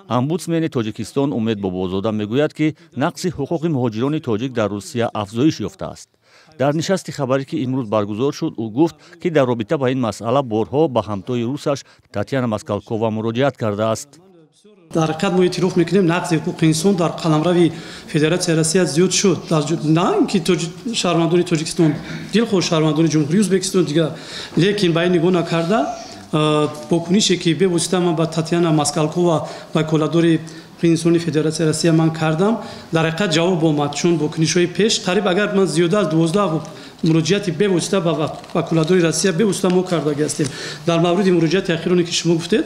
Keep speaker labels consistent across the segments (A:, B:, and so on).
A: омбудсмени Тоҷикистон Умед Бобозода мегӯяд, ки нақси ҳуқуқи муҳоҷирони тоҷик дар Русия афзоиш ёфтааст. дар нишасти хабарӣ, ки имрӯз баргузор шуд, ӯ гуфт, ки дар робита ба ин масъала борҳо ба ҳамтои русаш Татьяна Москалкова муроҷиат кардааст.
B: дар ҳақиқат мо эътироф мекунем, нақзи ҳуқуқи инсон дар қаламрави Федератсияи Россия зиёд шуд. На ки шаҳрвандони Тоҷикистон дилхоҳ шаҳрвандони Ҷумҳурии Ӯзбекистон дигар, лекин ба ин нигоҳ накарда бокунише ки бевосита ман ба Татьяна Москалкова ваколадори инсони Федератсияи Россия ман кардам, дар ҳақиқат ҷавоб омад, чун бокунишҳои пеш қариб агар ман зиёда аз 12 муроҷиати бевосита ба ваколадори Россия бевосита мо кардаги ҳастем. Дар мавриди муроҷиати ахироне ки шумо гуфтед,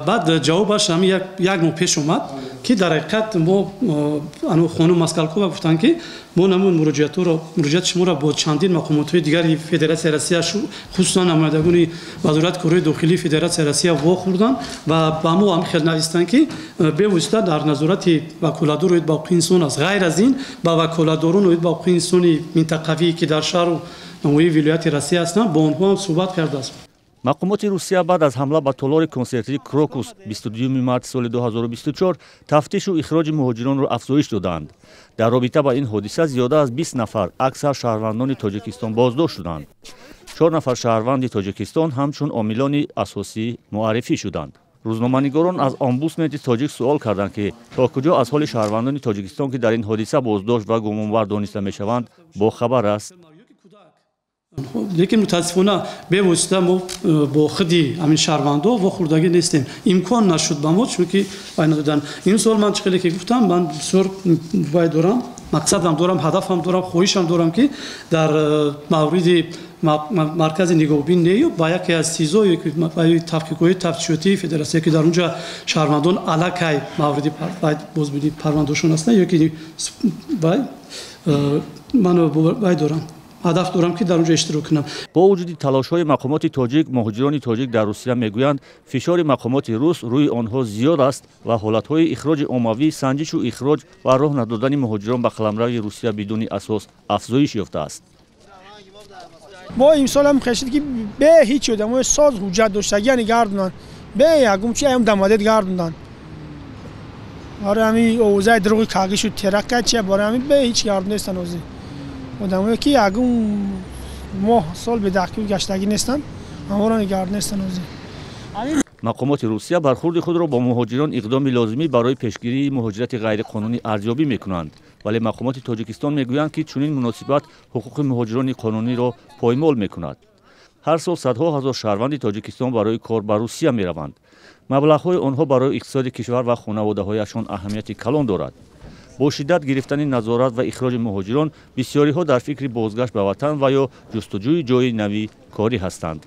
B: баъд ҷавобаш ҳамин як моҳ пеш омад, ки дар ҳақиқат мо хонум Москалкова гуфтанд, ки мо намун муроҷиати шуморо бо чандин мақомотҳои дигари Федератсияи Россия, хусусан намояндагони вазорати корҳои дохилии Федератсияи Россия вохӯрданд ва ба мо ҳам хел навистанд, ки бевосита дар назорати ваколадор оид ба ҳуқуқи инсон аст. Ғайр аз ин ба ваколадорон оид ба ҳуқуқи инсони минтақавӣ, ки дар шаҳру намоии вилояти Россия ҳастанд, бо онҳо ҳам суҳбат кардааст.
A: мақомоти Русия баъд аз ҳамла ба толори консертии Крокус 22 марти соли 2024 тафтишу ихроҷи муҳоҷиронро афзоиш доданд. дар робита ба ин ҳодиса зиёда аз 20 нафар аксар шаҳрвандони Тоҷикистон боздошт шуданд. 4 нафар шаҳрванди Тоҷикистон ҳамчун омилони асосӣ муаррифӣ шуданд. рӯзноманигорон аз омбудсмени тоҷик суол карданд, ки то куҷо аз ҳоли шаҳрвандони Тоҷикистон, ки дар ин ҳодиса боздошт ва гумонбар дониста мешаванд, бохабар аст.
B: лекин мутаассифона бевосита мо бо худи ҳамин шаҳрвандо вохӯрдагӣ нестем. Имкон нашуд ба мо, чунки вай надодан. Ин сол ман чӣ ки гуфтам, ман бисёр вай дорам, мақсадам дорам, ҳадафам дорам, хоҳишам дорам, ки дар мавриди маркази нигоҳубин неё ба яке аз СИЗО ёки таҳқиқоти тафтишоти Федератсия, ки дар унҷа шаҳрвандон аллакай мавриди бозбинӣ парвандошон ҳастанд, ёки вай ман вай дорам, ҳадаф дорам, ки дар унҷа иштирок кунам.
A: бо вуҷуди талошҳои мақомоти тоҷик, муҳоҷирони тоҷик дар Русия мегӯянд, фишори мақомоти рус рӯи онҳо зиёд аст ва ҳолатҳои ихроҷи оммавӣ, санҷишу ихроҷ ва роҳ надодани муҳоҷирон ба қаламрави Русия бидуни асос афзоиш ёфтааст.
C: мо имсол ҳам хешид, ки бе ҳеҷ одамои соз ҳуҷҷат доштагиани гардонанд, бе ягум чи ам дамадед гардонанд. барои ҳамин овозаи дурӯғи кағишу теракка чи барои ҳамин бе ҳеҷ гардон нестанд. ҳозир одамое ки ягум моҳ сол бедаҳқиқ гаштагӣ нестанд, ҳаморо нигард нестанд. ҳозир
A: мақомоти Русия бархурди худро бо муҳоҷирон иқдоми лозимӣ барои пешгирии муҳоҷирати ғайриқонунӣ арзёбӣ мекунанд, вале мақомоти Тоҷикистон мегӯянд, ки чунин муносибат ҳуқуқи муҳоҷирони қонуниро поймол мекунад. ҳар сол садҳо ҳазор шаҳрванди Тоҷикистон барои кор ба Русия мераванд. маблағҳои онҳо барои иқтисоди кишвар ва хонаводаҳояшон аҳамияти калон дорад. бо шиддат гирифтани назорат ва ихроҷи муҳоҷирон, бисёриҳо дар фикри бозгашт ба ватан ва ё ҷустуҷӯи ҷойи навӣ корӣ ҳастанд.